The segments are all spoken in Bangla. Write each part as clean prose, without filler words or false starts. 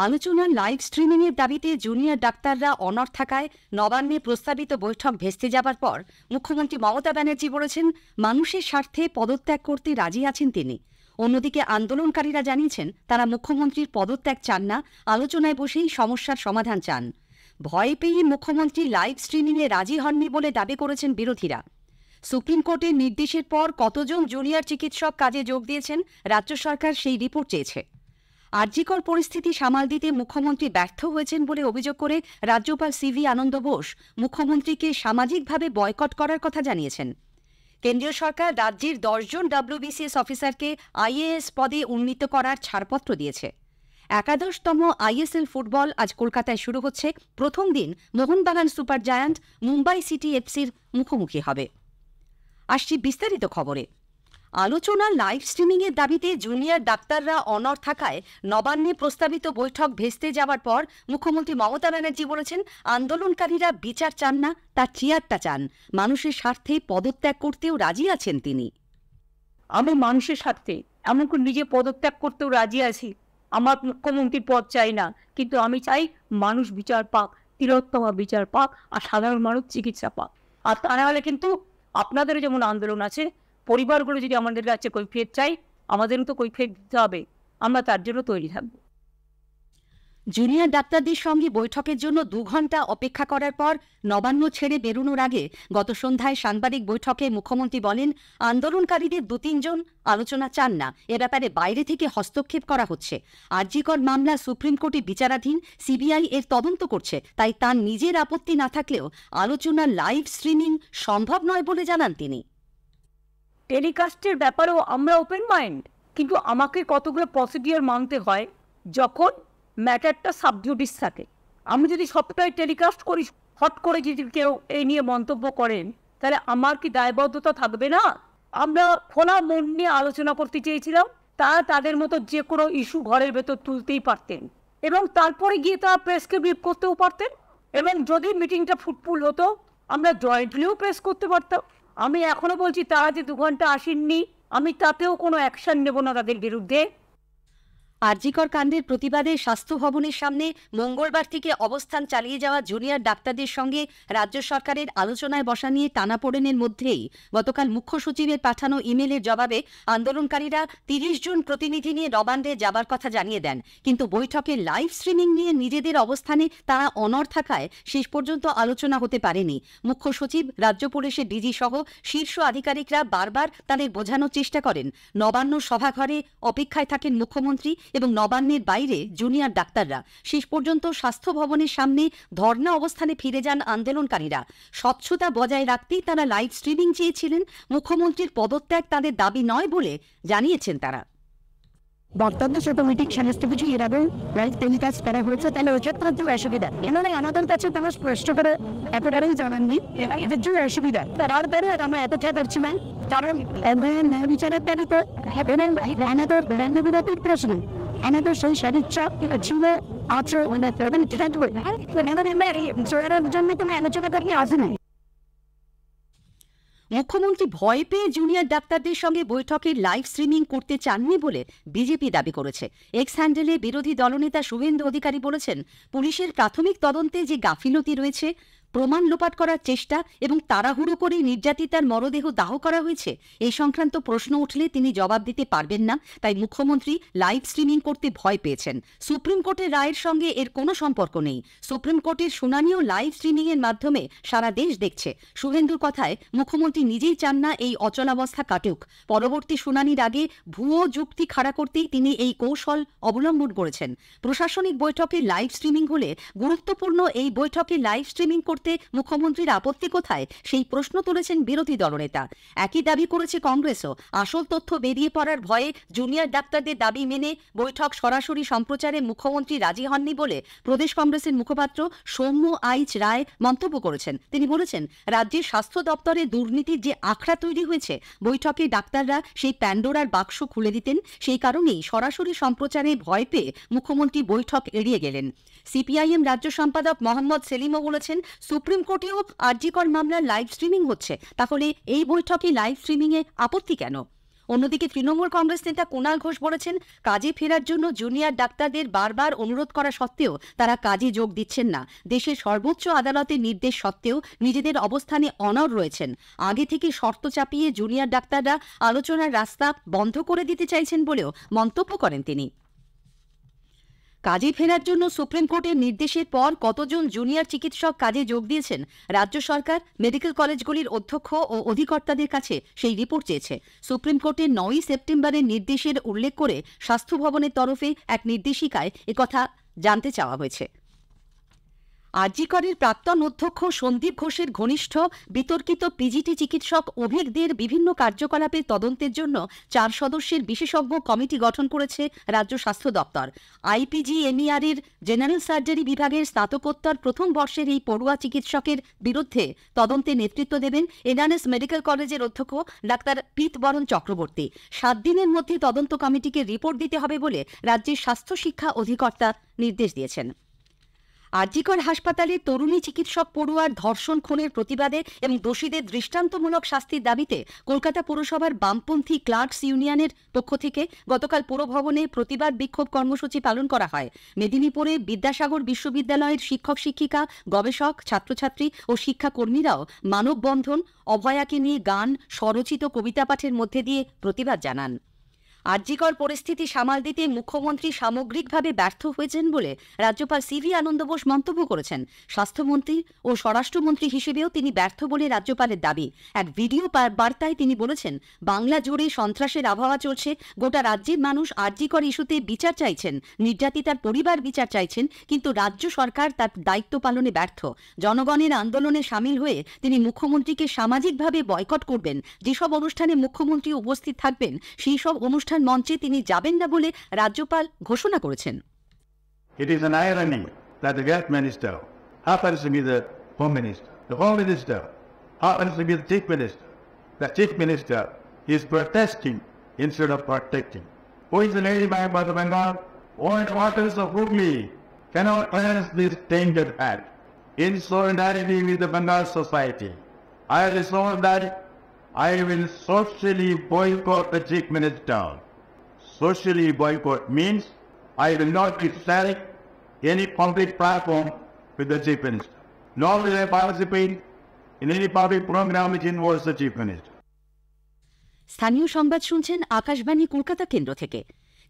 আলোচনার লাইভ স্ট্রিমিংয়ের দাবিতে জুনিয়র ডাক্তাররা অনড় থাকায় নবান্নে প্রস্তাবিত বৈঠক ভেস্তে যাবার পর মুখ্যমন্ত্রী মমতা ব্যানার্জি বলেছেন, মানুষের স্বার্থে পদত্যাগ করতে রাজি আছেন তিনি। অন্যদিকে আন্দোলনকারীরা জানিয়েছেন, তারা মুখ্যমন্ত্রীর পদত্যাগ চান না, আলোচনায় বসেই সমস্যার সমাধান চান। ভয় পেয়ে মুখ্যমন্ত্রী লাইভ স্ট্রিমিংয়ে রাজি হননি বলে দাবি করেছেন বিরোধীরা। সুপ্রিম কোর্টের নির্দেশের পর কতজন জুনিয়র চিকিৎসক কাজে যোগ দিয়েছেন, রাজ্য সরকার সেই রিপোর্ট চেয়েছে। আরজিকর পরিস্থিতি সামাল দিতে মুখ্যমন্ত্রী ব্যর্থ হয়েছেন বলে অভিযোগ করে রাজ্যপাল সিভি আনন্দ বোস মুখ্যমন্ত্রীকে সামাজিকভাবে বয়কট করার কথা জানিয়েছেন। কেন্দ্রীয় সরকার রাজ্যের 10 জন WBCS অফিসারকে IAS পদে উন্নীত করার ছাড়পত্র দিয়েছে। একাদশতম ISL ফুটবল আজ কলকাতায় শুরু হচ্ছে। প্রথম দিন Mohun Bagan super giant Mumbai city এফসির মুখোমুখি হবে। আসছি বিস্তারিত খবরে। আলোচনার লাইভ স্ট্রিমিংয়ের দাবিতে জুনিয়র ডাক্তাররা অনড় থাকায় নবান্নে প্রস্তাবিত বৈঠক ভেস্তে যাওয়ার পর মুখ্যমন্ত্রী মমতা ব্যানার্জি বলেছেন, আন্দোলনকারীরা বিচার চান না, তার চেয়ারটা চান। মানুষের স্বার্থে পদত্যাগ করতেও রাজি আছেন তিনি। আমি মানুষের স্বার্থে এমনকি নিজে পদত্যাগ করতেও রাজি আছি। আমার মুখ্যমন্ত্রীর পদ চাই না, কিন্তু আমি চাই মানুষ বিচার পাক, তিলোত্তমা বিচার পাক, আর সাধারণ মানুষ চিকিৎসা পাক। আর তা না হলে কিন্তু আপনাদেরও যেমন আন্দোলন আছে, পরিবারগুলো যদি আমাদের কাছে কৈফিয়ত চাই, আমাদেরও তো কৈফিয়ত দিতে হবে। আমরা তার জন্য তৈরি থাকবো। জুনিয়র ডাক্তারদের সঙ্গে বৈঠকের জন্য 2 ঘণ্টা অপেক্ষা করার পর নবান্ন ছেড়ে বেরোনোর আগে গত সন্ধ্যায় সাংবাদিক বৈঠকে মুখ্যমন্ত্রী বলেন, আন্দোলনকারীদের 2-3 জন আলোচনা চান না, এ ব্যাপারে বাইরে থেকে হস্তক্ষেপ করা হচ্ছে। আরজিকর মামলা সুপ্রিম কোর্টে বিচারাধীন, CBI এর তদন্ত করছে, তাই তার নিজের আপত্তি না থাকলেও আলোচনার লাইভ স্ট্রিমিং সম্ভব নয় বলে জানান তিনি। টেলিকাস্টের ব্যাপারেও আমরা ওপেন মাইন্ড, কিন্তু আমাকে কতগুলো প্রসিডিওর মানতে হয়। যখন ম্যাটারটা সাবজুডিস থাকে, আমি যদি সবটাই টেলিকাস্ট করি, হট করে যদি কেউ এই নিয়ে মন্তব্য করেন, তাহলে আমার কি দায়বদ্ধতা থাকবে না? আমরা খোলা মন নিয়ে আলোচনা করতে চেয়েছিলাম। তারা তাদের মতো যে কোনো ইস্যু ঘরের ভেতর তুলতেই পারতেন, এবং তারপরে গিয়ে তারা প্রেসকে ব্রিফ করতেও পারতেন, এবং যদি মিটিংটা ফুটফুল হতো আমরা জয়েন্টলিও প্রেস করতে পারতাম। আমি এখনো বলছি, তারা যে 2 ঘন্টা আসেননি, আমি তাতেও কোনো অ্যাকশন নেব না তাদের বিরুদ্ধে। আরজিকর কাণ্ডের প্রতিবাদে স্বাস্থ্য ভবনের সামনে মঙ্গলবার থেকে অবস্থান চালিয়ে যাওয়া জুনিয়র ডাক্তারদের সঙ্গে রাজ্য সরকারের আলোচনায় বসা নিয়ে টানাপোড়েনের মধ্যেই গতকাল মুখ্য সচিবের পাঠানো ইমেলের জবাবে আন্দোলনকারীরা 30 জন প্রতিনিধি নিয়ে নবান্নে যাবার কথা জানিয়ে দেন। কিন্তু বৈঠকে লাইভ স্ট্রিমিং নিয়ে নিজেদের অবস্থানে তারা অনড় থাকায় শেষ পর্যন্ত আলোচনা হতে পারেনি। মুখ্য সচিব, রাজ্য পুলিশের ডিজি সহ শীর্ষ আধিকারিকরা বারবার তাদের বোঝানোর চেষ্টা করেন। নবান্ন সভাঘরে অপেক্ষায় থাকেন মুখ্যমন্ত্রী এবং নবান্নের বাইরে জুনিয়র ডাক্তাররা। শেষ পর্যন্ত স্বাস্থ্য ভবনের সামনে ধর্ণা অবস্থানে ফিরে যান আন্দোলনকারীরা। স্বচ্ছতা বজায় রাখতেই তারা লাইভ স্ট্রিমিং চেয়েছিলেন। মুখ্যমন্ত্রীর পদত্যাগ তাদের দাবি নয় বলে জানিয়েছেন তারা। বক্তব্য অটোমেটিক সমস্ত কিছু এরাবে লাইভ টেলিকাস্ট করা হয়েছে, তাহলে ওই ক্ষেত্রে তো অসুবিধা। এনারা আমাদের কাছে তারা স্পষ্ট করে একেবারেই জানাননি এদের জন্য অসুবিধা। তার দ্বারা আমরা এত চেয়ে পারছি না, কারণ বিচারের তারিখে এনাদের বিরোধীর প্রশ্ন, এনাদের সেই সদিচ্ছা ছিল আছে জন্য কোনো আলোচনা করতে আসে নাই। মুখ্যমন্ত্রী ভয় পেয়ে জুনিয়র ডাক্তারদের সঙ্গে বৈঠকের লাইভ স্ট্রিমিং করতে চাননি বলে বিজেপি দাবি করেছে। এক্স হ্যান্ডেলে বিরোধী দলনেতা শুভেন্দু অধিকারী বলেছেন, পুলিশের প্রাথমিক তদন্তে যে গাফিলতি রয়েছে, প্রমাণ লোপাট করার চেষ্টা এবং তাড়াহুড়ো করে নির্যাতিতার মরদেহ দাহ করা হয়েছে, এই সংক্রান্ত প্রশ্ন উঠলে তিনি জবাব দিতে পারবেন না। তাই মুখ্যমন্ত্রী লাইভ স্ট্রিমিং করতে ভয় পেয়েছেন। সুপ্রিম কোর্টের রায়ের সঙ্গে এর কোনো সম্পর্ক নেই। সুপ্রিম কোর্টের শুনানিও লাইভ স্ট্রিমিংয়ের মাধ্যমে সারা দেশ দেখছে। শুভেন্দুর কথায়, মুখ্যমন্ত্রী নিজেই চান না এই অচলাবস্থা কাটুক। পরবর্তী শুনানির আগে ভুয়ো যুক্তি খাড়া করতেই তিনি এই কৌশল অবলম্বন করেছেন। প্রশাসনিক বৈঠকে লাইভ স্ট্রিমিং হলে গুরুত্বপূর্ণ এই বৈঠকে লাইভ স্ট্রিমিং করতে মুখ্যমন্ত্রীর আপত্তি কোথায়, সেই প্রশ্ন তুলেছেন বিরোধী দলনেতা। একই দাবি করেছে কংগ্রেসও। আসল তথ্য বেরিয়ে পড়ার ভয়ে জুনিয়র ডাক্তারদের দাবি মেনে বৈঠক সরাসরি সম্প্রচারে মুখ্যমন্ত্রী রাজি হননি বলে প্রদেশ কংগ্রেসের মুখপাত্র সৌম্য আইচ রায় মন্তব্য করেছেন। তিনি বলেছেন, রাজ্যের স্বাস্থ্য দপ্তরে দুর্নীতির যে আখড়া তৈরি হয়েছে, বৈঠকে ডাক্তাররা সেই প্যান্ডোরার বাক্স খুলে দিতেন। সেই কারণেই সরাসরি সম্প্রচারে ভয় পেয়ে মুখ্যমন্ত্রী বৈঠক এড়িয়ে গেলেন। CPIM রাজ্য সম্পাদক মোহাম্মদ সেলিমও বলেছেন, সুপ্রিম কোর্টেও আরজিকর মামলার লাইভ স্ট্রিমিং হচ্ছে, তাহলে এই বৈঠকে লাইভ স্ট্রিমিংয়ে আপত্তি কেন? অন্যদিকে তৃণমূল কংগ্রেস নেতা কুণাল ঘোষ বলেছেন, কাজে ফেরার জন্য জুনিয়র ডাক্তারদের বারবার অনুরোধ করা সত্ত্বেও তারা কাজে যোগ দিচ্ছেন না। দেশের সর্বোচ্চ আদালতের নির্দেশ সত্ত্বেও নিজেদের অবস্থানে অনড় রয়েছেন। আগে থেকে শর্ত চাপিয়ে জুনিয়র ডাক্তাররা আলোচনার রাস্তা বন্ধ করে দিতে চাইছেন বলেও মন্তব্য করেন তিনি। কাজে ফেরার জন্য সুপ্রিম কোর্টের নির্দেশের পর কতজন জুনিয়র চিকিৎসক কাজে যোগ দিয়েছেন রাজ্য সরকার মেডিকেল কলেজগুলির অধ্যক্ষ ও অধিকর্তাদের কাছে সেই রিপোর্ট চেয়েছে। সুপ্রিম কোর্টের 9ই সেপ্টেম্বরের নির্দেশের উল্লেখ করে স্বাস্থ্য ভবনের তরফে এক নির্দেশিকায় একথা জানতে চাওয়া হয়েছে। আরজি করের প্রাক্তন অধ্যক্ষ সন্দীপ ঘোষের ঘনিষ্ঠ বিতর্কিত পিজিটি চিকিৎসক অভিক দের বিভিন্ন কার্যকলাপের তদন্তের জন্য 4 সদস্যের বিশেষজ্ঞ কমিটি গঠন করেছে রাজ্য স্বাস্থ্য দপ্তর। IPGMER এর জেনারেল সার্জারি বিভাগের স্নাতকোত্তর প্রথম বর্ষের এই পড়ুয়া চিকিৎসকের বিরুদ্ধে তদন্তে নেতৃত্ব দেবেন এনআরএস মেডিকেল কলেজের অধ্যক্ষ ডাক্তার পীতবরণ চক্রবর্তী। 7 দিনের মধ্যে তদন্ত কমিটিকে রিপোর্ট দিতে হবে বলে রাজ্যের স্বাস্থ্য শিক্ষা অধিকর্তা নির্দেশ দিয়েছেন। আরজি কর হাসপাতালে তরুণী চিকিৎসক পড়ুয়ার ধর্ষণ খুনের প্রতিবাদে এবং দোষীদের দৃষ্টান্তমূলক শাস্তির দাবিতে কলকাতা পুরসভার বামপন্থী ক্লার্কস ইউনিয়নের পক্ষ থেকে গতকাল পুরভবনে প্রতিবাদ বিক্ষোভ কর্মসূচি পালন করা হয়। মেদিনীপুরে বিদ্যাসাগর বিশ্ববিদ্যালয়ের শিক্ষক শিক্ষিকা, গবেষক, ছাত্রছাত্রী ও শিক্ষাকর্মীরাও মানববন্ধন, অভয়াকে নিয়ে গান, স্বরচিত কবিতা পাঠের মধ্যে দিয়ে প্রতিবাদ জানান। আরজিকর পরিস্থিতি সামাল দিতে মুখ্যমন্ত্রী সামগ্রিকভাবে ব্যর্থ হয়েছেন বলে রাজ্যপাল সিভি আনন্দ বোস মন্তব্য করেছেন। স্বাস্থ্যমন্ত্রী ও স্বরাষ্ট্রমন্ত্রী হিসেবেও তিনি ব্যর্থ বলে রাজ্যপালের দাবি। এক ভিডিও বার্তায় তিনি বলেছেন, বাংলা জুড়ে সন্ত্রাসের আবহাওয়া চলছে। গোটা রাজ্যের মানুষ আরজিকর ইস্যুতে বিচার চাইছেন, নির্যাতিতার পরিবার বিচার চাইছেন, কিন্তু রাজ্য সরকার তার দায়িত্ব পালনে ব্যর্থ। জনগণের আন্দোলনে সামিল হয়ে তিনি মুখ্যমন্ত্রীকে সামাজিকভাবে বয়কট করবেন। যেসব অনুষ্ঠানে মুখ্যমন্ত্রী উপস্থিত থাকবেন সেই সব অনুষ্ঠান মঞ্চে তিনি যাবেন না বলে রাজ্যপাল ঘোষণা করেছেন। It is an irony that the health minister happens to be the home minister. The home minister happens to be the chief minister. The chief minister is protesting instead of protecting. Who is the lady by the Bengal? What waters of Hooghly cannot cleanse this tainted hand. In solidarity with the Bengal society, I resolve that I will socially boycott the chief minister. Socially boycott means I will not be sharing any public platform with the chief minister. Nor will I participate in any public program which involves the chief minister. স্থানীয় সংবাদ শুনছেন আকাশবাণী কলকাতা কেন্দ্র থেকে।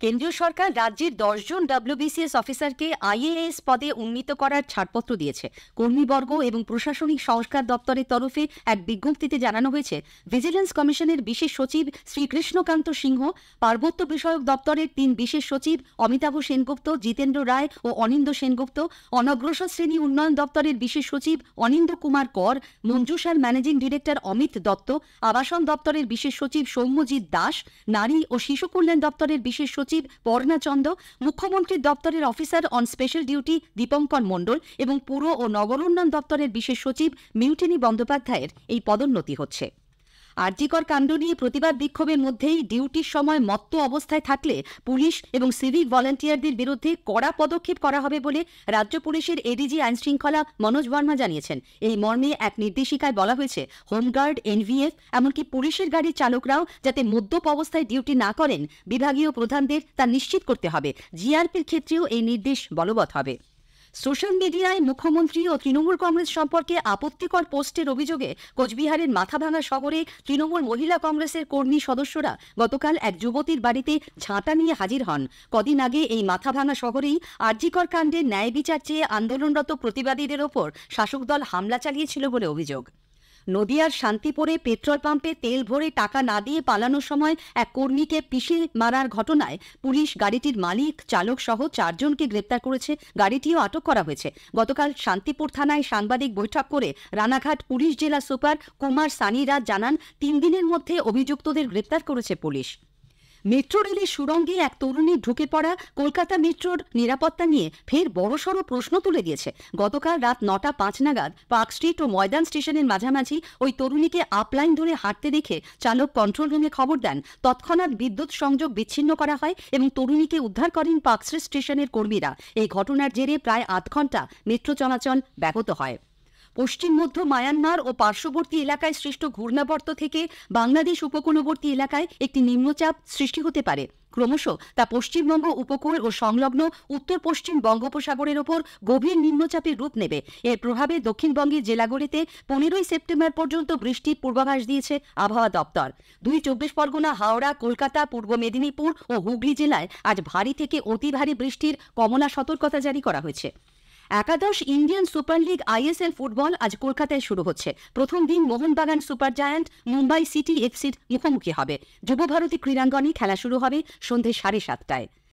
কেন্দ্রীয় সরকার রাজ্যের 10 জন WBCS অফিসারকে IAS পদে উন্নীত করার ছাড়পত্র দিয়েছে। কর্মীবর্গ এবং প্রশাসনিক সংস্কার দপ্তরের তরফে এক বিজ্ঞপ্তিতে জানানো হয়েছে, ভিজিলেন্স কমিশনের বিশেষ সচিব শ্রীকৃষ্ণকান্ত সিংহ, পার্বত্য বিষয়ক দপ্তরের 3 বিশেষ সচিব অমিতাভ সেনগুপ্ত, জিতেন্দ্র রায় ও অনিন্দ সেনগুপ্ত, অনগ্রসর শ্রেণী উন্নয়ন দপ্তরের বিশেষ সচিব অনিন্দ কুমার কর, মঞ্জুষার ম্যানেজিং ডিরেক্টর অমিত দত্ত, আবাসন দপ্তরের বিশেষ সচিব সৌম্যজিৎ দাস, নারী ও শিশু কল্যাণ দপ্তরের বিশেষ সচিব পর্ণা চন্দ, মুখ্যমন্ত্রীর দপ্তরের officer on special duty Dipankar Mondal এবং পুর ও নগর উন্নয়ন দপ্তরের বিশেষ সচিব মিউটিনি বন্দ্যোপাধ্যায়ের এই পদোন্নতি হচ্ছে। আরজিকর কাণ্ড নিয়ে প্রতিবাদ বিক্ষোভের মধ্যেই ডিউটির সময় মত্ত অবস্থায় থাকলে পুলিশ এবং সিভিক ভলান্টিয়ারদের বিরুদ্ধে কড়া পদক্ষেপ করা হবে বলে রাজ্য পুলিশের এডিজি আইনশৃঙ্খলা মনোজ বর্মা জানিয়েছেন। এই মর্মে এক নির্দেশিকায় বলা হয়েছে, হোমগার্ড, NVF এমনকি পুলিশের গাড়ির চালকরাও যাতে মদ্যপ অবস্থায় ডিউটি না করেন, বিভাগীয় প্রধানদের তা নিশ্চিত করতে হবে। জিআরপির ক্ষেত্রেও এই নির্দেশ বলবৎ হবে। সোশ্যাল মিডিয়ায় মুখ্যমন্ত্রী ও তৃণমূল কংগ্রেস সম্পর্কে আপত্তিকর পোস্টের অভিযোগে কোচবিহারের মাথাভাঙা শহরে তৃণমূল মহিলা কংগ্রেসের কর্মী সদস্যরা গতকাল এক যুবতীর বাড়িতে ঝাঁটা নিয়ে হাজির হন। কদিন আগে এই মাথাভাঙা শহরেই আরজিকর কাণ্ডে ন্যায় বিচার চেয়ে আন্দোলনরত প্রতিবাদীদের ওপর শাসক দল হামলা চালিয়েছিল বলে অভিযোগ। নদিয়ার শান্তিপুরে পেট্রোল পাম্পে তেল ভরে টাকা না দিয়ে পালানোর সময় এক কর্মীকে পিষে মারার ঘটনায় পুলিশ গাড়িটির মালিক, চালক সহ 4 জনকে গ্রেপ্তার করেছে। গাড়িটিও আটক করা হয়েছে। গতকাল শান্তিপুর থানায় সাংবাদিক বৈঠক করে রানাঘাট পুলিশ জেলা সুপার কুমার সানিরাজ জানান, 3 দিনের মধ্যে অভিযুক্তদের গ্রেপ্তার করেছে পুলিশ। মেট্রো রেলের সুড়ঙ্গে এক তরুণীর ঢুকে পড়া কলকাতা মেট্রোর নিরাপত্তা নিয়ে ফের বড়সড় প্রশ্ন তুলে দিয়েছে। গতকাল রাত 9:05 নাগাদ পার্ক স্ট্রিট ও ময়দান স্টেশনের মাঝামাঝি ওই তরুণীকে আপলাইন ধরে হাঁটতে দেখে চালক কন্ট্রোল রুমে খবর দেন। তৎক্ষণাৎ বিদ্যুৎ সংযোগ বিচ্ছিন্ন করা হয় এবং তরুণীকে উদ্ধার করেন পার্ক স্ট্রিট স্টেশনের কর্মীরা। এই ঘটনার জেরে প্রায় 8 ঘণ্টা মেট্রো চলাচল ব্যাহত হয়। পশ্চিম মধ্য মায়ানমার ও পার্শ্ববর্তী এলাকায় সৃষ্ট ঘূর্ণাবর্ত থেকে বাংলাদেশ উপকূলবর্তী এলাকায় একটি নিম্নচাপ সৃষ্টি হতে পারে। ক্রমশ তা পশ্চিমবঙ্গ উপকূল ও সংলগ্ন উত্তর পশ্চিম বঙ্গোপসাগরের ওপর গভীর নিম্নচাপের রূপ নেবে। এর প্রভাবে দক্ষিণবঙ্গের জেলাগুলিতে 15ই সেপ্টেম্বর পর্যন্ত বৃষ্টির পূর্বাভাস দিয়েছে আবহাওয়া দপ্তর। 24 পরগনা, হাওড়া, কলকাতা, পূর্ব মেদিনীপুর ও হুগলি জেলায় আজ ভারী থেকে অতি ভারী বৃষ্টির কমলা সতর্কতা জারি করা হয়েছে। একাদশ Indian super league ISL football আজ কলকাতায় শুরু হচ্ছে। প্রথম দিন Mohun Bagan super giant Mumbai city FC'র মুখোমুখি হবে। যুবভারতী ক্রীড়াঙ্গনে খেলা শুরু হবে সন্ধ্যে 7:30টায়।